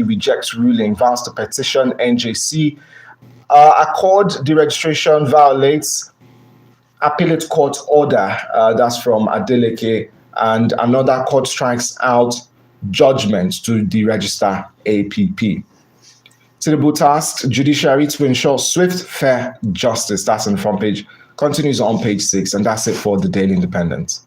rejects ruling, vows to petition NJC. Accord deregistration violates appellate court order. That's from Adeleke. And another court strikes out judgment to deregister APP. Tinubu tasked judiciary to ensure swift, fair justice. That's on the front page. Continues on page 6, and that's it for the Daily Independent.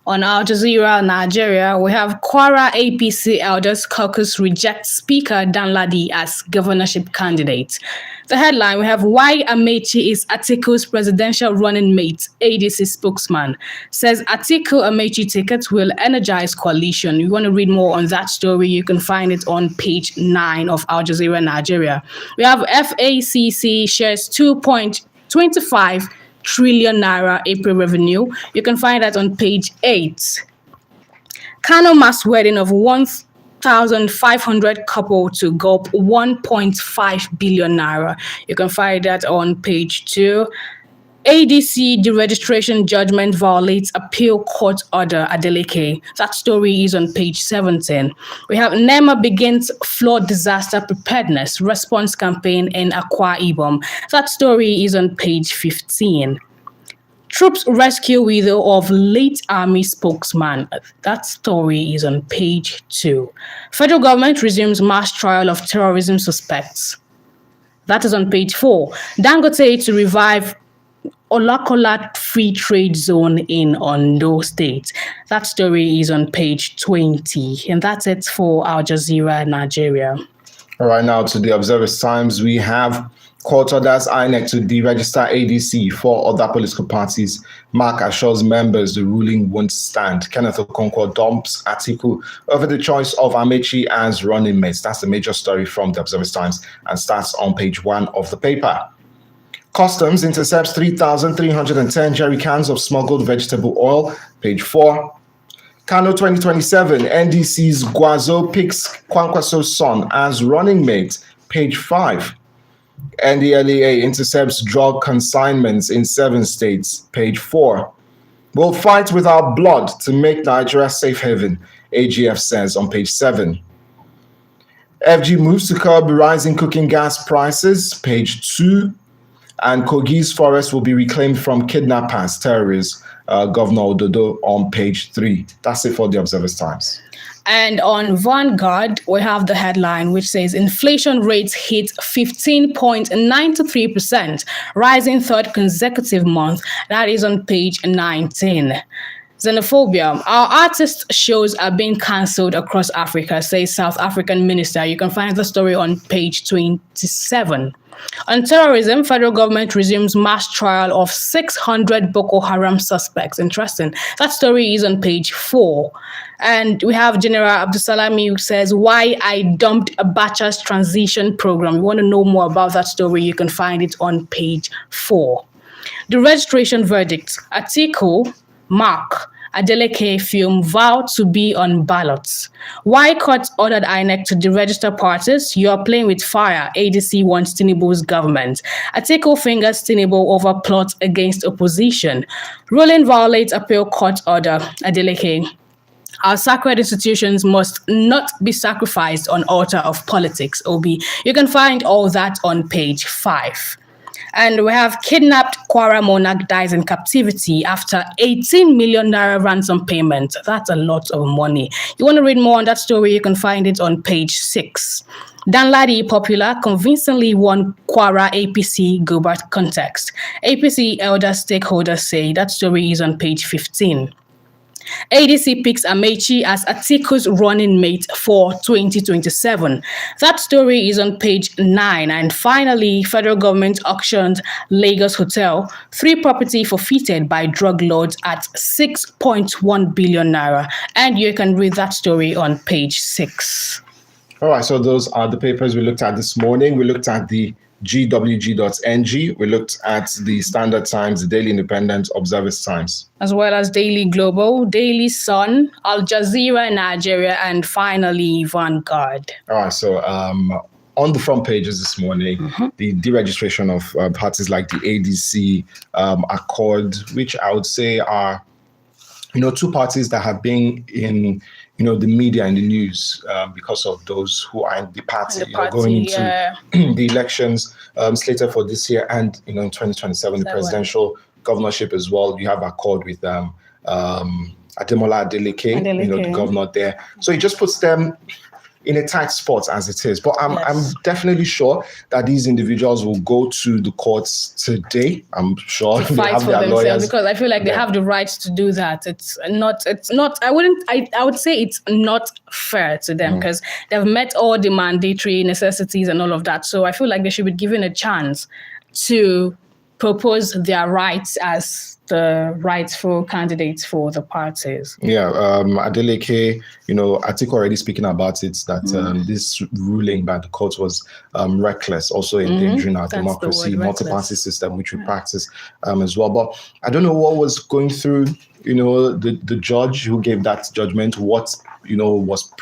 On Al Jazeera, Nigeria, we have Kwara APC Elders Caucus rejects Speaker Danladi as governorship candidate. The headline, we have Why Amechi is Atiku's presidential running mate, ADC spokesman, says Atiku Amechi ticket will energize coalition. You want to read more on that story, you can find it on page 9 of Al Jazeera, Nigeria. We have FACC shares 2.25 trillion naira April revenue. You can find that on page 8. Kano mass wedding of 1,500 couple to gulp 1.5 billion naira. You can find that on page 2. ADC deregistration judgment violates appeal court order, Adeleke. That story is on page 17. We have NEMA begins flood disaster preparedness response campaign in Akwa Ibom. That story is on page 15. Troops rescue widow of late army spokesman. That story is on page 2. Federal government resumes mass trial of terrorism suspects. That is on page 4. Dangote to revive Olakola Free Trade Zone in Ondo State. That story is on page 20. And that's it for Al Jazeera, Nigeria. All right, now to the Observer's Times, we have court orders INEC to deregister ADC. 4 other political parties. Mark assures members the ruling won't stand. Kenneth Okonkwo dumps Atiku over the choice of Amechi as running mates. That's the major story from the Observer's Times and starts on page 1 of the paper. Customs intercepts 3,310 jerry cans of smuggled vegetable oil. Page 4. Kano 2027, NDC's Guazo picks Kwankwaso's son as running mate. Page 5. NDLEA intercepts drug consignments in 7 states. Page 4. We'll fight with our blood to make Nigeria safe haven, AGF says on page 7. FG moves to curb rising cooking gas prices. Page 2. And Kogi's forest will be reclaimed from kidnappers, terrorists, Governor Ododo on page 3. That's it for the Observer's Times. And on Vanguard, we have the headline which says inflation rates hit 15.93%, rising third consecutive month. That is on page 19. Xenophobia. Our artist shows are being cancelled across Africa, says South African minister. You can find the story on page 27. On terrorism, federal government resumes mass trial of 600 Boko Haram suspects. Interesting. That story is on page 4. And we have General Abdusalami who says, why I dumped Abacha's transition program. You want to know more about that story, you can find it on page 4. The registration verdict. Atiku, Mark, Adeleke film vowed to be on ballots. Why court ordered INEC to deregister parties? You're playing with fire. ADC wants Tinubu's government. Atiku fingers Tinubu over plot against opposition. Ruling violates appeal court order. Adeleke. Our sacred institutions must not be sacrificed on altar of politics, Obi. You can find all that on page 5. And we have kidnapped Kwara monarch dies in captivity after 18 million naira ransom payment. That's a lot of money. You want to read more on that story, you can find it on page 6. Danladi popular convincingly won Kwara APC Gobert context. APC elder stakeholders say that story is on page 15. ADC picks Amechi as Atiku's running mate for 2027. That story is on page 9. And finally, federal government auctioned Lagos Hotel, 3 property forfeited by drug lords at 6.1 billion naira. And you can read that story on page 6. All right, so those are the papers we looked at this morning. We looked at the GWG.ng. We looked at the Standard Times, the Daily Independent, Observer's Times, as well as Daily Global, Daily Sun, Al Jazeera Nigeria, and finally Vanguard. All right, so on the front pages this morning, the deregistration of parties like the ADC, Accord, which I would say are, 2 parties that have been in the media and the news because of those who are in the party, going into the elections slated for this year and in 2027, the presidential governorship as well. You have accord with Ademola Adeleke, the governor there. So it just puts them in a tight spot as it is. But I'm definitely sure that these individuals will go to the courts today. I'm sure to fight for themselves, because I feel like they have the right to do that. It's not, I would say it's not fair to them, because they've met all the mandatory necessities and all of that. So I feel like they should be given a chance to propose their rights as the rightful candidates for the parties. Yeah, Adeleke, Atiku already speaking about it, that this ruling by the court was reckless, also endangering our democracy, multi-party system, which we practice as well. But I don't know what was going through, the judge who gave that judgment, what, was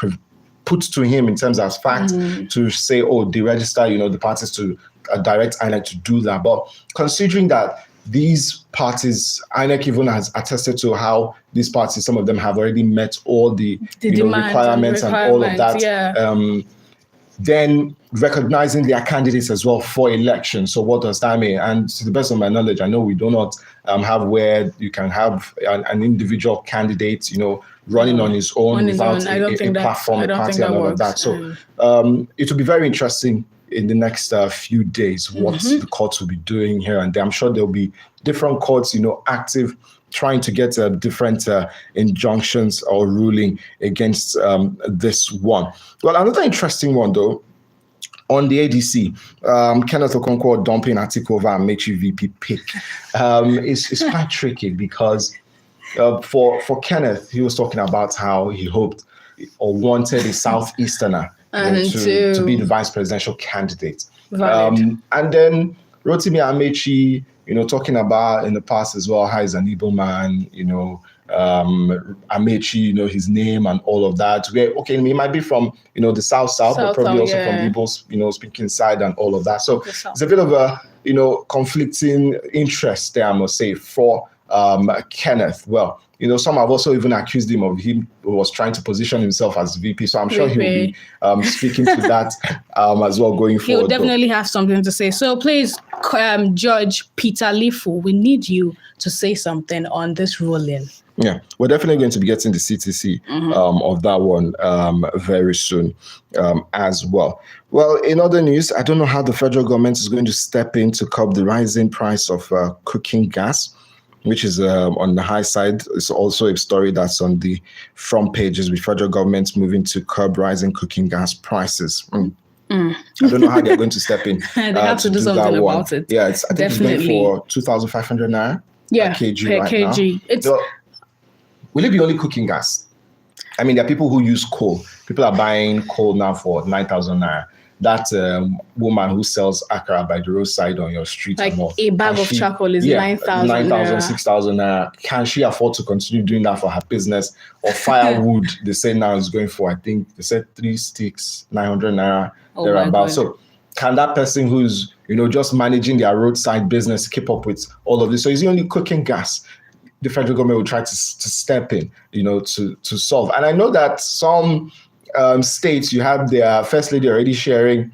put to him in terms of fact to say, they register, the parties to direct INEC to do that. But considering that these parties, INEC even has attested to how these parties, some of them have already met all the requirements and all of that. Yeah. Then recognizing their candidates as well for election. So what does that mean? And to the best of my knowledge, I know we do not have where you can have an individual candidate, running on his own without a platform, a party, and all of that. So it will be very interesting in the next few days what the courts will be doing here and there. I'm sure there'll be different courts, active, trying to get different injunctions or ruling against this one. Well, another interesting one, though, on the ADC, Kenneth Okonkwo dumping Atiku over Amaechi VP pick is quite tricky, because for Kenneth, he was talking about how he hoped or wanted a Southeasterner to be the vice presidential candidate. And then Rotimi Amaechi, talking about in the past as well how he's an Igbo man, Amaechi, his name and all of that. Okay, he might be from, the South, but probably also from the Igbo, speaking side and all of that. So it's a bit of a, conflicting interest there, I must say, for Kenneth. Well, some have also even accused him of who was trying to position himself as VP. So I'm sure he'll be speaking to that as well going forward. He'll definitely have something to say. So please, Judge Peter Lifu, we need you to say something on this ruling. Yeah, we're definitely going to be getting the CTC of that one very soon as well. Well, in other news, I don't know how the federal government is going to step in to curb the rising price of cooking gas, which is on the high side. It's also a story that's on the front pages, with federal government moving to curb rising cooking gas prices. I don't know how they're going to step in. They have to do something about it. Yeah, I think it's going for 2,500 naira per kg right kg. Now. Will it be only cooking gas? I mean, there are people who use coal. People are buying coal now for 9,000 naira. That woman who sells akara by the roadside on your street, like a bag of charcoal is 9,000, 6,000 naira. Can she afford to continue doing that for her business? Or firewood, they say now is going for, I think they said 3 sticks, 900 naira, thereabouts. So can that person who's just managing their roadside business keep up with all of this? So is it only cooking gas? The federal government will try to step in, to solve. And I know that some states, you have their first lady already sharing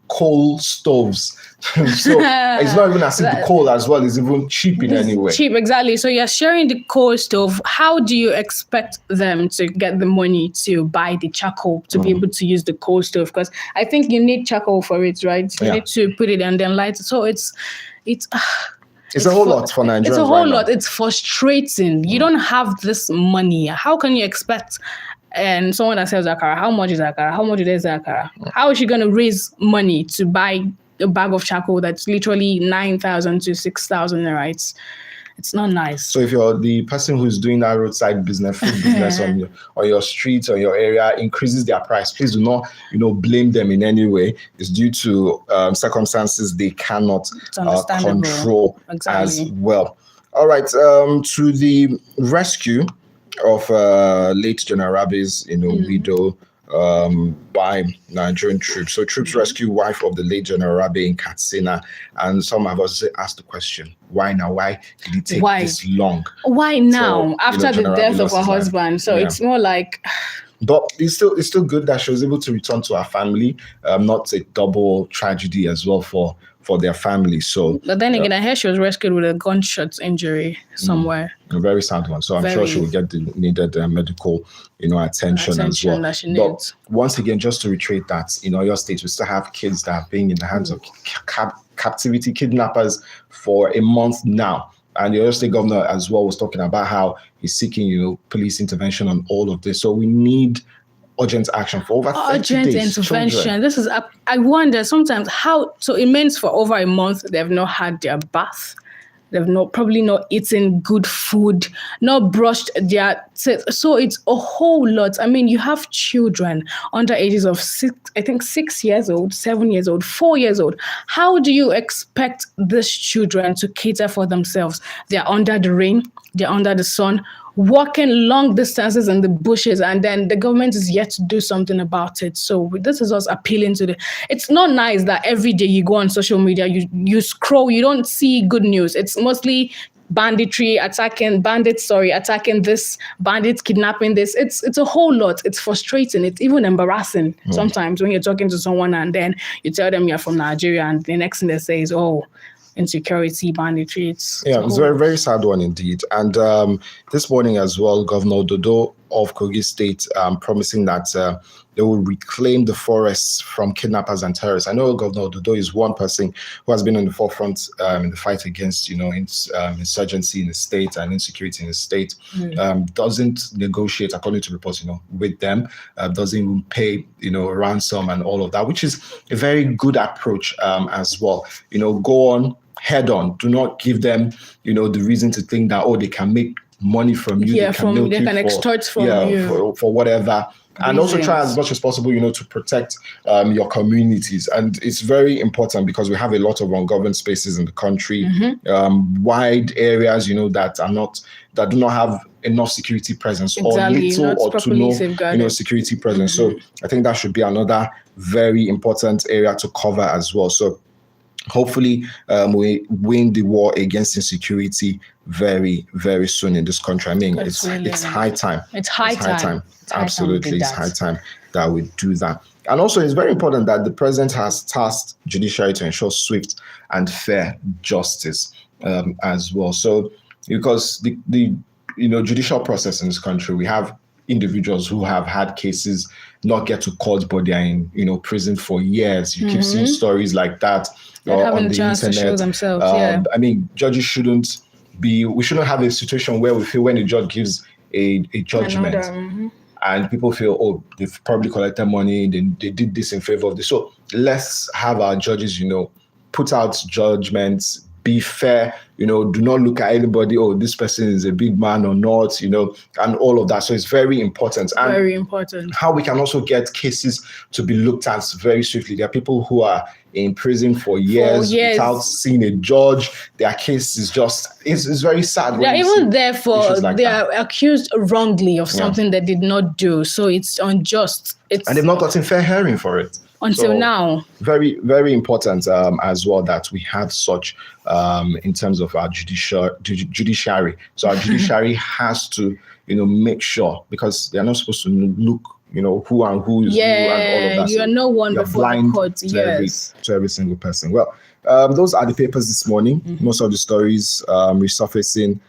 coal stoves. So it's not even as if the coal as well is even cheap in any way. Cheap, exactly. So you're sharing the coal stove. How do you expect them to get the money to buy the charcoal to be able to use the coal stove? Because I think you need charcoal for it, right? You need to put it and then light it. So it's a whole lot for Nigerians. It's a whole lot. It's frustrating. You don't have this money. How can you expect someone that sells akara? How much is akara? How much is akara? How is she going to raise money to buy a bag of charcoal that's literally 9,000 to 6,000 naira? It's not nice. So if you're the person who's doing that roadside business, food business on your street or your area, increases their price, please do not, blame them in any way. It's due to circumstances they cannot control as well. All right, to the rescue of late General Rabi's, widow, by Nigerian troops. So troops rescue wife of the late General Rabe in Katsina, and some have also asked the question, why now? Why did it take this long? Why now? After the General death Rabe of her lost his life. husband. So it's more like... But it's still good that she was able to return to her family. Not a double tragedy as well for their family. So, but then again, I heard she was rescued with a gunshot injury somewhere. A very sad one. So I'm sure she will get the needed medical, attention as well. That she needs. But once again, just to reiterate that, in Oyo State, we still have kids that are being in the hands of captivity kidnappers for a month now. And the Oyo State governor as well was talking about how he's seeking, police intervention on all of this. So we need urgent action for over 30 urgent days. Intervention. Children. This is, I wonder sometimes how, so it means for over a month, they've not had their bath. They've probably not eaten good food, not brushed their teeth. So it's a whole lot. I mean, you have children under ages of 6 years old, 7 years old, 4 years old. How do you expect these children to cater for themselves? They're under the rain, they're under the sun, walking long distances in the bushes, and then the government is yet to do something about it. So this is us appealing to it's not nice that every day you go on social media, you scroll, you don't see good news. It's mostly banditry, attacking this, bandits kidnapping this. It's a whole lot. It's frustrating. It's even embarrassing sometimes when you're talking to someone and then you tell them you're from Nigeria and the next thing they say is, insecurity, banditry. It's a very, very sad one indeed. And this morning as well, Governor Dodo of Kogi State promising that they will reclaim the forests from kidnappers and terrorists. I know Governor Dodo is one person who has been in the forefront in the fight against, insurgency in the state and insecurity in the state. Doesn't negotiate, according to reports, with them. Doesn't even pay, ransom and all of that, which is a very good approach as well. Go on head on. Do not give them, the reason to think that, they can make money from you. Yeah, they can extort from you. For whatever. And also try as much as possible, to protect your communities. And it's very important because we have a lot of ungoverned spaces in the country, wide areas, that do not have enough security presence or little or to no, security presence. So I think that should be another very important area to cover as well. So hopefully we win the war against insecurity very, very soon in this country. I mean, it's high time. It's high time. Absolutely, it's high time that we do that. And also, it's very important that the president has tasked judiciary to ensure swift and fair justice as well. So, because the judicial process in this country, we have individuals who have had cases not get to court, but they're in prison for years. You keep seeing stories like that on the chance internet. To show themselves. I mean, judges shouldn't we shouldn't have a situation where we feel when a judge gives a judgment and people feel, they've probably collected money, they did this in favor of this. So let's have our judges, put out judgments, be fair, do not look at anybody, this person is a big man or not, and all of that. So it's very important. And very important. How we can also get cases to be looked at very swiftly. There are people who are in prison for years without seeing a judge. Their case is it's very sad. They're even therefore they are accused wrongly of something they did not do. So it's unjust. And they've not gotten fair hearing for it. Until now. Very, very important as well that we have such in terms of our judiciary. So our judiciary has to, make sure, because they're not supposed to look, who and who is who and all of that. You are no one before the court. To every single person. Well, those are the papers this morning. Most of the stories resurfacing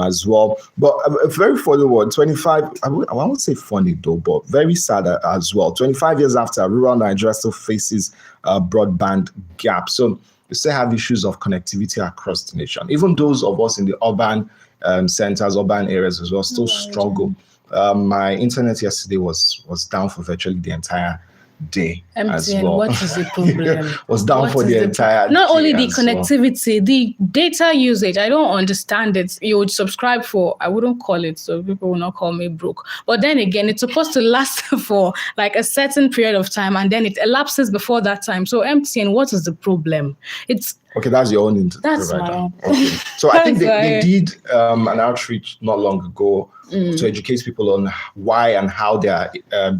as well. But a very funny one, 25, I won't say funny though, but very sad as well. 25 years after, rural Nigeria still faces a broadband gap. So we still have issues of connectivity across the nation. Even those of us in the urban centers, urban areas as well, still struggle. My internet yesterday was down for virtually the entire day as well. What is the problem? Was down for the entire not day only the connectivity, the data usage. I don't understand it. You would subscribe for, I wouldn't call it, so people will not call me broke. But then again, it's supposed to last for like a certain period of time, and then it elapses before that time. So MTN, what is the problem? It's okay, that's your own provider. Okay. So I think they did an outreach not long ago to educate people on why and how their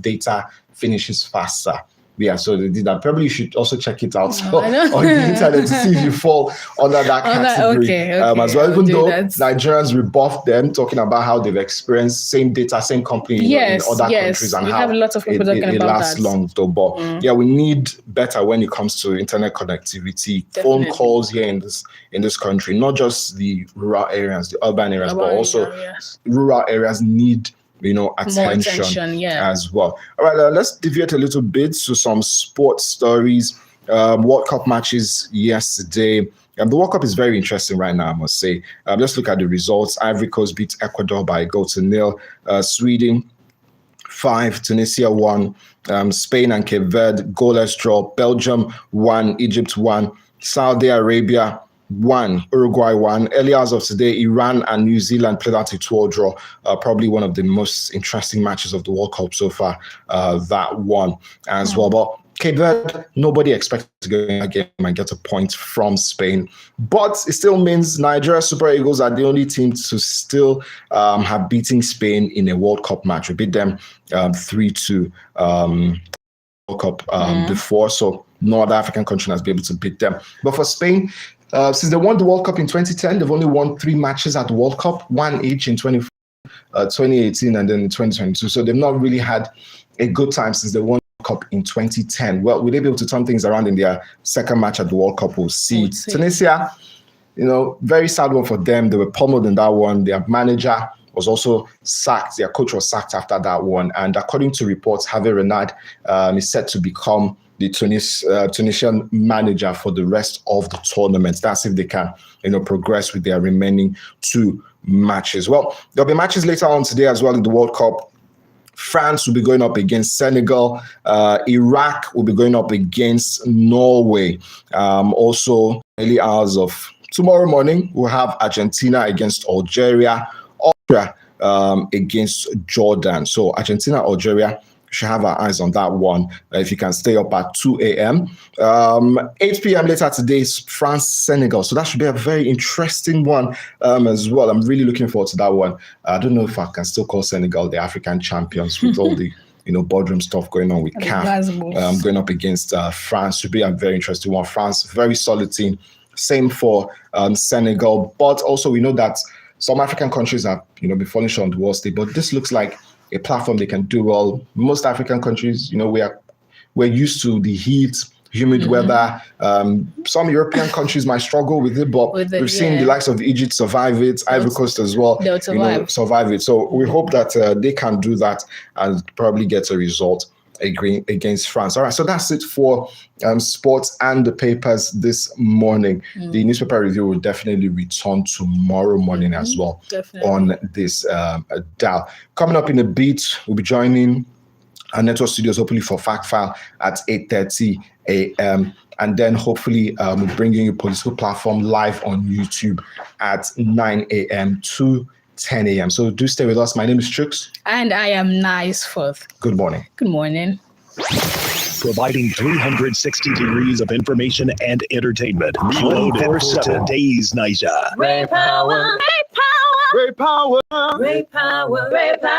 data finishes faster. Yeah, so they did that. Probably you should also check it out I know. on the internet to see if you fall under that category okay, as well. I'll Even do though that. Nigerians rebuffed them, talking about how they've experienced same data, same company in other countries, and we how have a lot of people talking it about lasts that. long though. But yeah, we need better when it comes to internet connectivity, phone calls here in this country, not just the rural areas, the urban areas, but also rural areas need attention as well. All right, let's deviate a little bit to some sports stories. World Cup matches yesterday. The World Cup is very interesting right now, I must say. Let's look at the results. Ivory Coast beat Ecuador by 1-0. Sweden 5, Tunisia 1. Spain and Cape Verde goalless draw. Belgium 1, Egypt 1. Saudi Arabia 1, Uruguay 1. Early hours of today, Iran and New Zealand played out a 2-2 draw. Probably one of the most interesting matches of the World Cup so far. That one as well. But Cape Verde, nobody expected to go in that game and get a point from Spain. But it still means Nigeria Super Eagles are the only team to still have beaten Spain in a World Cup match. We beat them 3-2 World Cup before, so no other African country has been able to beat them. But for Spain, since they won the World Cup in 2010, they've only won 3 matches at the World Cup, 1 each in 2018 and then in 2022. So they've not really had a good time since they won the World Cup in 2010. Well, will they be able to turn things around in their second match at the World Cup? We'll see. Tunisia, very sad one for them. They were pummeled in that one. Their manager was also sacked. Their coach was sacked after that one. And according to reports, Hervé Renard is set to become the Tunisian manager for the rest of the tournament. That's if they can, progress with their remaining 2 matches. Well, there'll be matches later on today as well in the World Cup. France will be going up against Senegal. Iraq will be going up against Norway. Also, early hours of tomorrow morning, we'll have Argentina against Algeria. Austria against Jordan. So Argentina, Algeria, should have our eyes on that one if you can stay up at 2 a.m. 8 p.m. later today is France, Senegal. So that should be a very interesting one as well. I'm really looking forward to that one. I don't know if I can still call Senegal the African champions with all the boardroom stuff going on with CAF. Going up against France should be a very interesting one. France, very solid team. Same for Senegal. But also we know that some African countries have been falling short on the world stage. But this looks like a platform they can do well. Most African countries, we're used to the heat, humid weather. Some European countries might struggle with it, but we've seen the likes of Egypt survive it, Ivory Coast as well, survive it. So we hope that they can do that and probably get a result against France. All right, so that's it for sports and the papers this morning. The newspaper review will definitely return tomorrow morning as well on this dial. Coming up in a bit, we'll be joining our network studios hopefully for Fact File at 8:30 a.m. And then hopefully we're bringing you Political Platform live on YouTube at 9 a.m. to 10 a.m. So do stay with us. My name is Chooks. And I am Nice Forth. Good morning. Good morning. Providing 360 degrees of information and entertainment. Reloaded for today's Niger. Ray power. Ray power. Great power. Ray power. Ray power.